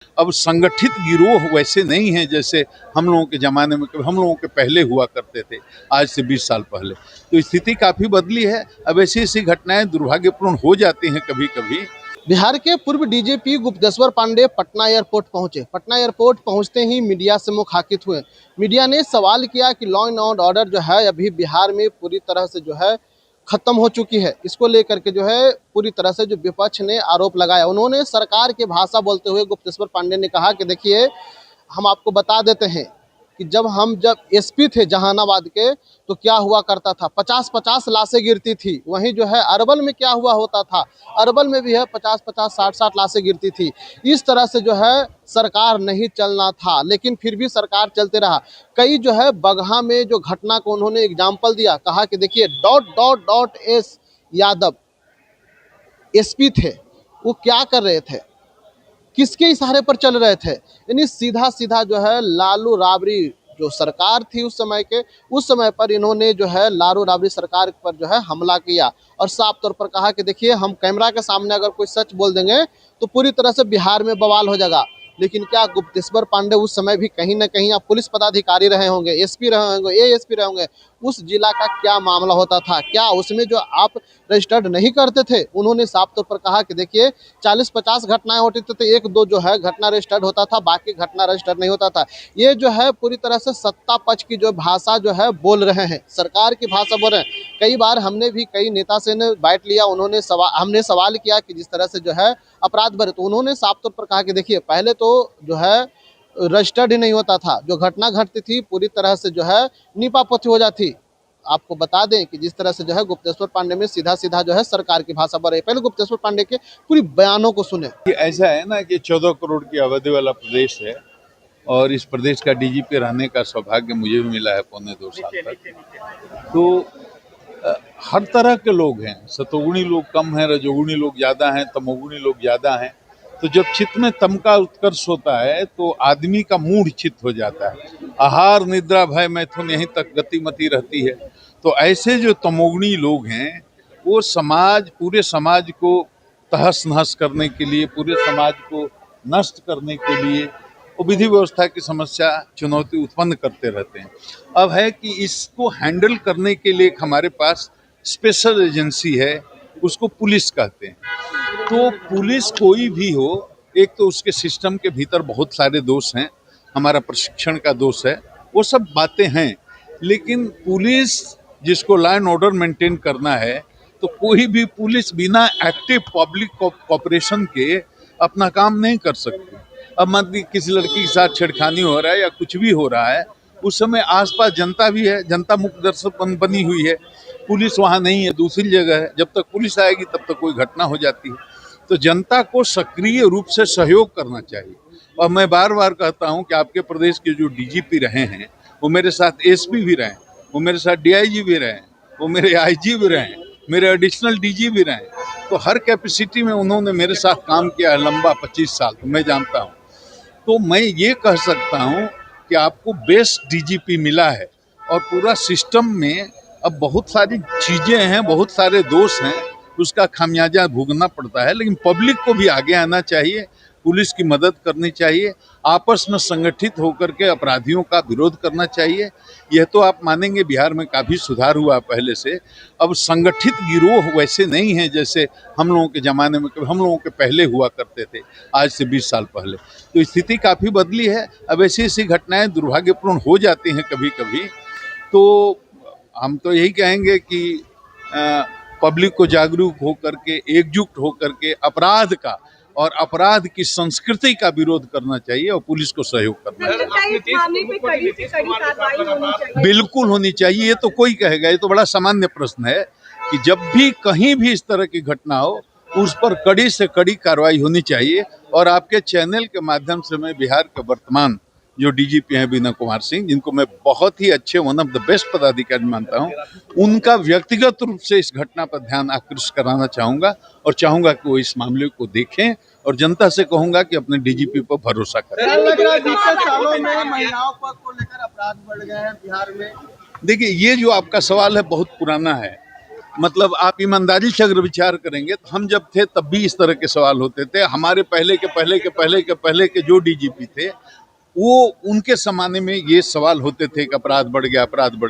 अब संगठित गिरोह वैसे नहीं है जैसे हम लोगों के ज़माने में, हम लोगों के पहले हुआ करते थे, आज से 20 साल पहले। तो स्थिति काफ़ी बदली है। अब ऐसी ऐसी घटनाएं दुर्भाग्यपूर्ण हो जाती हैं कभी कभी। बिहार के पूर्व डीजीपी गुप्तेश्वर पांडे पटना एयरपोर्ट पहुंचे। पटना एयरपोर्ट पहुंचते ही मीडिया से मुखातिब हुए। मीडिया ने सवाल किया कि लॉ एंड ऑर्डर जो है अभी बिहार में पूरी तरह से जो है खत्म हो चुकी है। इसको लेकर के जो है पूरी तरह से जो विपक्ष ने आरोप लगाया, उन्होंने सरकार की भाषा बोलते हुए गुप्तेश्वर पांडे ने कहा कि देखिए, हम आपको बता देते हैं कि जब एसपी थे जहानाबाद के, तो क्या हुआ करता था, 50-50 लाशें गिरती थी। वहीं जो है अरवल में क्या हुआ होता था, अरवल में भी है 50-50 60-60 लाशें गिरती थी। इस तरह से जो है सरकार नहीं चलना था, लेकिन फिर भी सरकार चलते रहा। कई जो है बगहा में जो घटना को उन्होंने एग्जाम्पल दिया, कहा कि देखिए .एस यादव एसपी थे, वो क्या कर रहे थे, किसके इशारे पर चल रहे थे। यानी सीधा सीधा जो है लालू राबड़ी जो सरकार थी उस समय पर इन्होंने जो है लालू राबड़ी सरकार पर जो है हमला किया और साफ तौर पर कहा कि देखिए, हम कैमरा के सामने अगर कोई सच बोल देंगे तो पूरी तरह से बिहार में बवाल हो जाएगा। लेकिन क्या गुप्तेश्वर पांडे उस समय भी कहीं ना कहीं आप पुलिस पदाधिकारी रहे होंगे, एसपी रहे होंगे, एएसपी रहे होंगे, उस जिला का क्या मामला होता था, क्या उसमें जो आप रजिस्टर्ड नहीं करते थे। उन्होंने साफ तौर पर कहा कि देखिए, 40-50 घटनाएं होती थी तो 1-2 जो है घटना रजिस्टर्ड होता था, बाकी घटना रजिस्टर्ड नहीं होता था। ये जो है पूरी तरह से सत्ता पक्ष की जो भाषा जो है बोल रहे हैं, सरकार की भाषा बोल रहे हैं। कई बार हमने भी कई नेता से ने बैठ लिया, हमने सवाल किया कि जिस तरह से जो है अपराध बढ़े, तो उन्होंने साफ तौर पर कहा कि देखिए, पहले तो जो है रजिस्टर्ड ही नहीं होता था, जो घटना घटती थी पूरी तरह से जो है नीपापोती हो जाती। आपको बता दें कि जिस तरह से जो है गुप्तेश्वर पांडे में सीधा सीधा जो है सरकार की भाषा बढ़ रही है। पहले गुप्तेश्वर पांडे के पूरी बयानों को सुने। ऐसा है ना कि 14 करोड़ की आबादी वाला प्रदेश है और इस प्रदेश का डीजीपी रहने का सौभाग्य मुझे भी मिला है पौने 2 साल तक। तो हर तरह के लोग हैं, सतोगुणी लोग कम हैं, रजोगुणी लोग ज़्यादा हैं, तमोगुणी लोग ज़्यादा हैं। तो जब चित्त में तम का उत्कर्ष होता है तो आदमी का मूड चित्त हो जाता है। आहार निद्रा भय मैथुन यहीं तक गतिमती रहती है। तो ऐसे जो तमोगुणी लोग हैं वो पूरे समाज को तहस नहस करने के लिए, पूरे समाज को नष्ट करने के लिए वो विधि व्यवस्था की समस्या चुनौती उत्पन्न करते रहते हैं। अब है कि इसको हैंडल करने के लिए एक हमारे पास स्पेशल एजेंसी है, उसको पुलिस कहते हैं। तो पुलिस कोई भी हो, एक तो उसके सिस्टम के भीतर बहुत सारे दोष हैं, हमारा प्रशिक्षण का दोष है, वो सब बातें हैं। लेकिन पुलिस जिसको लॉ एंड ऑर्डर मेंटेन करना है, तो कोई भी पुलिस बिना एक्टिव पब्लिक कोऑपरेशन के अपना काम नहीं कर सकती। अब मान ली किसी लड़की के साथ छेड़खानी हो रहा है या कुछ भी हो रहा है, उस समय आसपास जनता भी है, जनता मुख्य दर्शक बनी हुई है, पुलिस वहाँ नहीं है, दूसरी जगह है। जब तक पुलिस आएगी तब तक कोई घटना हो जाती है। तो जनता को सक्रिय रूप से सहयोग करना चाहिए। और मैं बार बार कहता हूँ कि आपके प्रदेश के जो डीजीपी रहे हैं वो मेरे साथ एसपी भी रहे, वो मेरे साथ डीआईजी भी रहे, वो मेरे आईजी भी रहे, मेरे एडिशनल डीजी भी रहे। तो हर कैपेसिटी में उन्होंने मेरे साथ काम किया है लंबा 25 साल, तो मैं जानता हूँ। तो मैं ये कह सकता हूँ कि आपको बेस्ट डीजीपी मिला है और पूरा सिस्टम में अब बहुत सारी चीज़ें हैं, बहुत सारे दोष हैं, उसका खामियाजा भुगतना पड़ता है। लेकिन पब्लिक को भी आगे आना चाहिए, पुलिस की मदद करनी चाहिए, आपस में संगठित होकर के अपराधियों का विरोध करना चाहिए। यह तो आप मानेंगे बिहार में काफ़ी सुधार हुआ पहले से। अब संगठित गिरोह वैसे नहीं है जैसे हम लोगों के ज़माने में, हम लोगों के पहले हुआ करते थे, आज से 20 साल पहले। तो स्थिति काफ़ी बदली है। अब ऐसी ऐसी घटनाएं दुर्भाग्यपूर्ण हो जाती हैं कभी कभी। तो हम तो यही कहेंगे कि पब्लिक को जागरूक होकर के, एकजुट होकर के अपराध का और अपराध की संस्कृति का विरोध करना चाहिए और पुलिस को सहयोग करना चाहिए। बिल्कुल होनी चाहिए। ये तो कोई कहेगा, ये तो बड़ा सामान्य प्रश्न है कि जब भी कहीं भी इस तरह की घटना हो उस पर कड़ी से कड़ी कार्रवाई होनी चाहिए। और आपके चैनल के माध्यम से मैं बिहार के वर्तमान जो डीजीपी हैं बीना कुमार सिंह, जिनको मैं बहुत ही अच्छे, वन ऑफ द बेस्ट पदाधिकारी मानता हूं, उनका व्यक्तिगत रूप से इस घटना पर ध्यान आकृष्ट कराना चाहूँगा और चाहूँगा कि वो इस मामले को देखें और जनता से कहूँगा कि अपने डीजीपी पर भरोसा करें। सालों में महिलाओं को लेकर अपराध बढ़ गए हैं बिहार में। देखिए, ये जो आपका सवाल है बहुत पुराना है। मतलब आप ईमानदारी से अगर विचार करेंगे तो हम जब थे तब भी इस तरह के सवाल होते थे। हमारे पहले के जो डीजीपी थे वो उनके जमाने में ये सवाल होते थे कि अपराध बढ़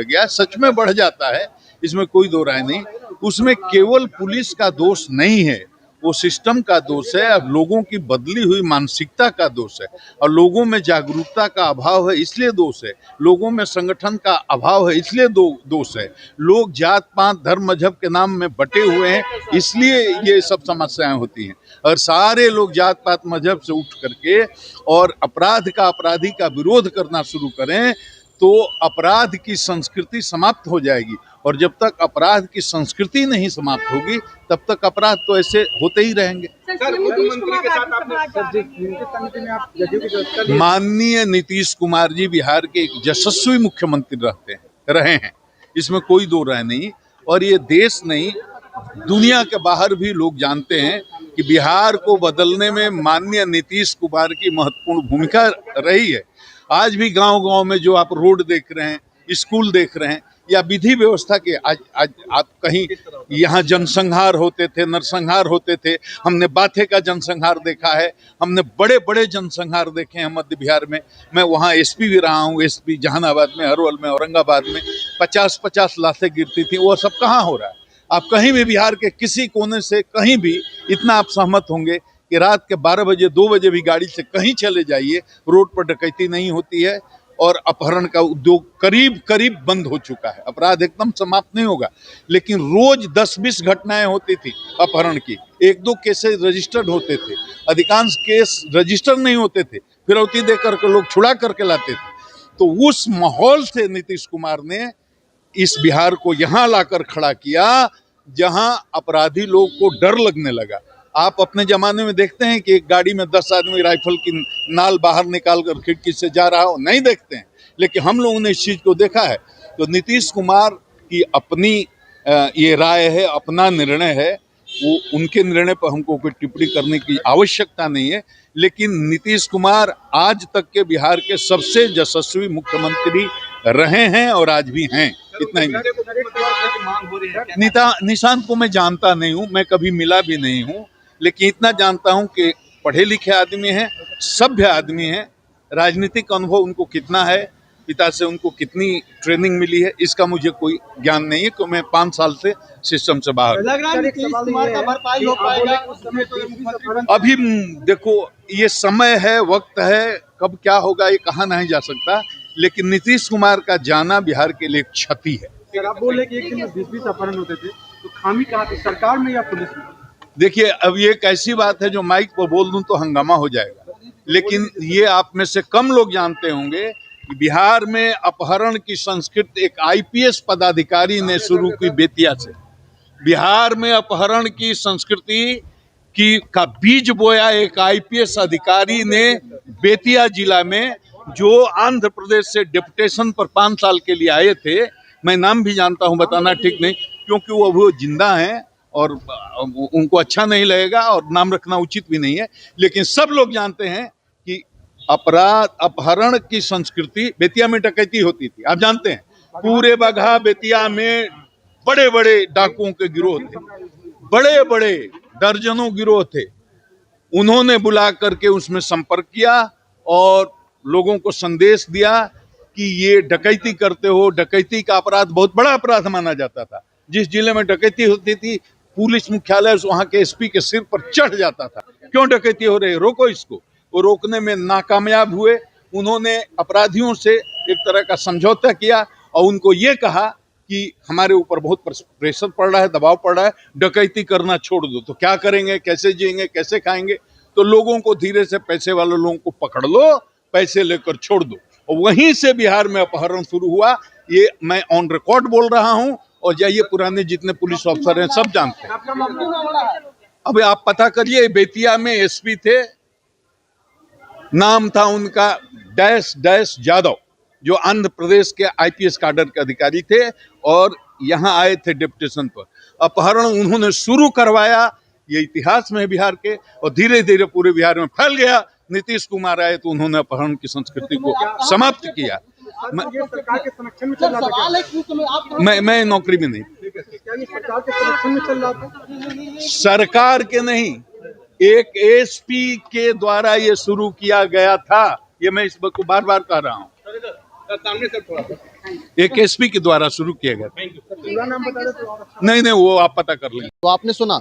गया। सच में बढ़ जाता है, इसमें कोई दो राय नहीं। उसमें केवल पुलिस का दोष नहीं है, वो सिस्टम का दोष है, अब लोगों की बदली हुई मानसिकता का दोष है, और लोगों में जागरूकता का अभाव है इसलिए दोष है, लोगों में संगठन का अभाव है इसलिए दोष है, लोग जात पात धर्म मजहब के नाम में बटे हुए हैं इसलिए ये सब समस्याएं होती हैं। और सारे लोग जात पात मजहब से उठ करके और अपराधी का विरोध करना शुरू करें तो अपराध की संस्कृति समाप्त हो जाएगी, और जब तक अपराध की संस्कृति नहीं समाप्त होगी तब तक अपराध तो ऐसे होते ही रहेंगे। माननीय नीतीश कुमार जी बिहार के एक यशस्वी मुख्यमंत्री रहे हैं, इसमें कोई दो राय नहीं। और ये देश नहीं, दुनिया के बाहर भी लोग जानते हैं कि बिहार को बदलने में माननीय नीतीश कुमार की महत्वपूर्ण भूमिका रही है। आज भी गांव-गांव में जो आप रोड देख रहे हैं, स्कूल देख रहे हैं, या विधि व्यवस्था के आज आप कहीं यहाँ जनसंहार होते थे, नरसंहार होते थे, हमने बाथे का जनसंहार देखा है, हमने बड़े बड़े जनसंहार देखे हैं मध्य बिहार में। मैं वहाँ एसपी भी रहा हूँ, एसपी जहानाबाद में, हरवल में, औरंगाबाद में 50-50 लाशें गिरती थी। वो सब कहाँ हो रहा है? आप कहीं भी बिहार के किसी कोने से कहीं भी इतना आप सहमत होंगे कि रात के 12 बजे 2 बजे भी गाड़ी से कहीं चले जाइए, रोड पर डकैती नहीं होती है और अपहरण का उद्योग करीब बंद हो चुका है। अपराध एकदम समाप्त नहीं होगा, लेकिन रोज 10-20 घटनाएं होती थी अपहरण की, 1-2 केसेस रजिस्टर्ड होते थे, अधिकांश केस रजिस्टर नहीं होते थे, फिरौती देकर के लोग छुड़ा करके लाते थे। तो उस माहौल से नीतीश कुमार ने इस बिहार को यहाँ लाकर खड़ा किया जहाँ अपराधी लोग को डर लगने लगा। आप अपने जमाने में देखते हैं कि एक गाड़ी में 10 आदमी राइफल की नाल बाहर निकाल कर खिड़की से जा रहा हो? नहीं देखते हैं, लेकिन हम लोगों ने इस चीज़ को देखा है। तो नीतीश कुमार की अपनी ये राय है, अपना निर्णय है, वो उनके निर्णय पर हमको कोई टिप्पणी करने की आवश्यकता नहीं है। लेकिन नीतीश कुमार आज तक के बिहार के सबसे यशस्वी मुख्यमंत्री रहे हैं और आज भी हैं, इतना ही। निशांत को मैं जानता नहीं हूँ, मैं कभी मिला भी नहीं हूँ, लेकिन इतना जानता हूं कि पढ़े लिखे आदमी हैं, सभ्य आदमी हैं। राजनीतिक अनुभव उनको कितना है, पिता से उनको कितनी ट्रेनिंग मिली है, इसका मुझे कोई ज्ञान नहीं है, क्योंकि मैं 5 साल से सिस्टम से बाहर हूं। अभी देखो, ये समय है, वक्त है, कब क्या होगा ये कहा नहीं जा सकता, लेकिन नीतीश कुमार का जाना बिहार के लिए एक क्षति है। सर, आप बोल रहे कि एक दिन में 20-20 अपहरण होते थे, तो खामी कहाँ थी, सरकार में या पुलिस में? देखिए, अब ये एक ऐसी बात है जो माइक पर बोल दूं तो हंगामा हो जाएगा, लेकिन ये आप में से कम लोग जानते होंगे कि बिहार में अपहरण की संस्कृति एक आईपीएस पदाधिकारी ने शुरू की बेतिया से। बिहार में अपहरण की संस्कृति का बीज बोया एक आईपीएस अधिकारी ने बेतिया जिला में, जो आंध्र प्रदेश से डिप्यूटेशन पर 5 साल के लिए आए थे। मैं नाम भी जानता हूं, बताना ठीक नहीं, क्योंकि वो जिंदा हैं और उनको अच्छा नहीं लगेगा और नाम रखना उचित भी नहीं है, लेकिन सब लोग जानते हैं कि अपहरण की संस्कृति, बेतिया में डकैती होती थी, आप जानते हैं, पूरे बगहा बेतिया में बड़े बड़े डाकुओं के गिरोह थे, बड़े बड़े दर्जनों गिरोह थे। उन्होंने बुला करके उसमें संपर्क किया और लोगों को संदेश दिया कि ये डकैती करते हो। डकैती का अपराध बहुत बड़ा अपराध माना जाता था। जिस जिले में डकैती होती थी, पुलिस मुख्यालय वहां के एसपी के सिर पर चढ़ जाता था, क्यों डकैती हो रही है, रोको इसको। वो रोकने में नाकामयाब हुए। उन्होंने अपराधियों से एक तरह का समझौता किया और उनको ये कहा कि हमारे ऊपर बहुत प्रेशर पड़ रहा है, दबाव पड़ रहा है, डकैती करना छोड़ दो। तो क्या करेंगे, कैसे जिएंगे, कैसे खाएंगे? तो लोगों को धीरे से, पैसे वाले लोगों को पकड़ लो, पैसे लेकर छोड़ दो। और वहीं से बिहार में अपहरण शुरू हुआ। ये मैं ऑन रिकॉर्ड बोल रहा हूं, और जाइए पुराने जितने पुलिस ऑफिसर हैं सब जानते हैं। अब आप पता करिए, बेतिया में एसपी थे, नाम था उनका डैश यादव, जो आंध्र प्रदेश के आईपीएस कैडर के अधिकारी थे और यहाँ आए थे डिप्यूटेशन पर। अपहरण उन्होंने शुरू करवाया, ये इतिहास में है बिहार के, और धीरे धीरे पूरे बिहार में फैल गया। नीतीश कुमार आए तो उन्होंने अपहरण की संस्कृति को समाप्त किया। मैं नौकरी में नहीं। क्या ये सरकार के संरक्षण में चल रहा था? सरकार के नहीं, एक एसपी के द्वारा ये शुरू किया गया था। ये मैं इस बात को बार बार कह रहा हूँ, एक एसपी के द्वारा शुरू किया गया था। पूरा नाम बता दो तो और अच्छा। नहीं, वो आप पता कर लेंगे। तो आपने सुना,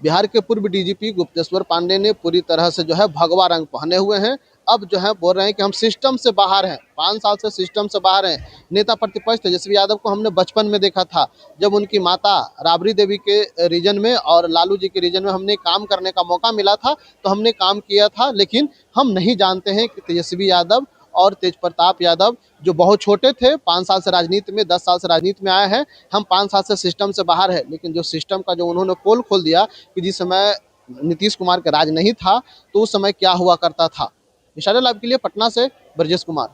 बिहार के पूर्व डीजीपी गुप्तेश्वर पांडे ने पूरी तरह से जो है भगवा रंग पहने हुए हैं। अब जो है बोल रहे हैं कि हम सिस्टम से बाहर हैं, 5 साल से सिस्टम से बाहर हैं। नेता प्रतिपक्ष तेजस्वी यादव को हमने बचपन में देखा था, जब उनकी माता राबड़ी देवी के रीजन में और लालू जी के रीजन में हमने काम करने का मौका मिला था, तो हमने काम किया था। लेकिन हम नहीं जानते हैं कि तेजस्वी यादव और तेज प्रताप यादव जो बहुत छोटे थे, 5 साल से राजनीति में, 10 साल से राजनीति में आए हैं, हम 5 साल से सिस्टम से बाहर है। लेकिन जो सिस्टम का जो उन्होंने पोल खोल दिया कि जिस समय नीतीश कुमार का राज नहीं था तो उस समय क्या हुआ करता था। इशारा लाइव के लिए पटना से ब्रजेश कुमार।